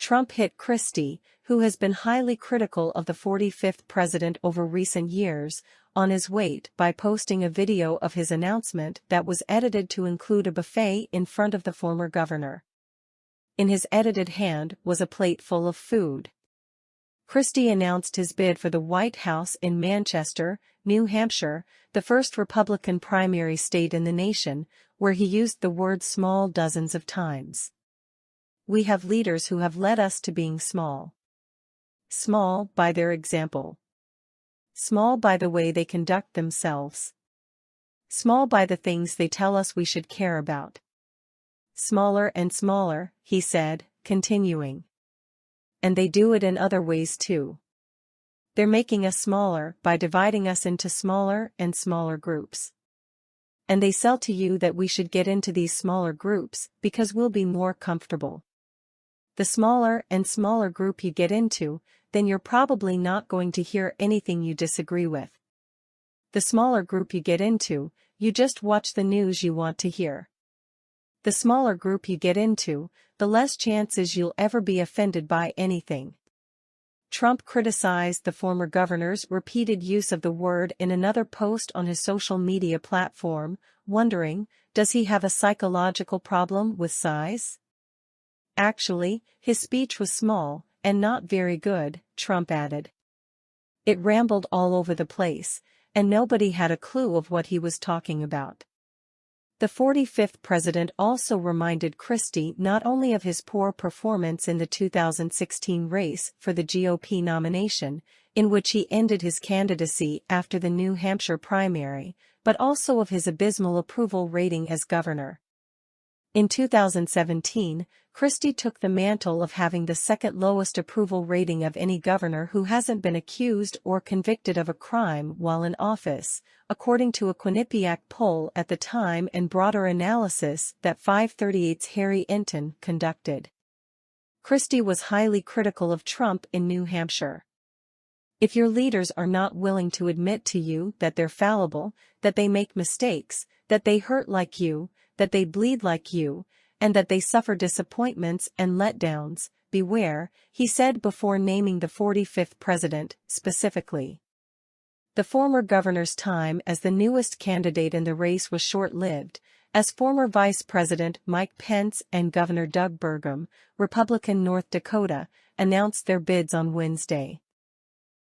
Trump hit Christie, who has been highly critical of the 45th president over recent years, on his weight by posting a video of his announcement that was edited to include a buffet in front of the former governor. In his edited hand was a plate full of food. Christie announced his bid for the White House in Manchester, New Hampshire, the first Republican primary state in the nation, where he used the word small dozens of times. We have leaders who have led us to being small. Small by their example. Small by the way they conduct themselves. Small by the things they tell us we should care about. Smaller and smaller, he said, continuing. And they do it in other ways too. They're making us smaller by dividing us into smaller and smaller groups. And they sell to you that we should get into these smaller groups because we'll be more comfortable. The smaller and smaller group you get into, then you're probably not going to hear anything you disagree with. The smaller group you get into, you just watch the news you want to hear. The smaller group you get into, the less chances you'll ever be offended by anything. Trump criticized the former governor's repeated use of the word in another post on his social media platform, wondering, does he have a psychological problem with size? Actually, his speech was small, and not very good, Trump added. It rambled all over the place, and nobody had a clue of what he was talking about. The 45th president also reminded Christie not only of his poor performance in the 2016 race for the GOP nomination, in which he ended his candidacy after the New Hampshire primary, but also of his abysmal approval rating as governor. In 2017, Christie took the mantle of having the second lowest approval rating of any governor who hasn't been accused or convicted of a crime while in office, according to a Quinnipiac poll at the time and broader analysis that 538's Harry Enton conducted. Christie was highly critical of Trump in New Hampshire. If your leaders are not willing to admit to you that they're fallible, that they make mistakes, that they hurt like you, that they bleed like you, and that they suffer disappointments and letdowns, beware, he said before naming the 45th president, specifically. The former governor's time as the newest candidate in the race was short-lived, as former Vice President Mike Pence and Governor Doug Burgum, Republican North Dakota, announced their bids on Wednesday.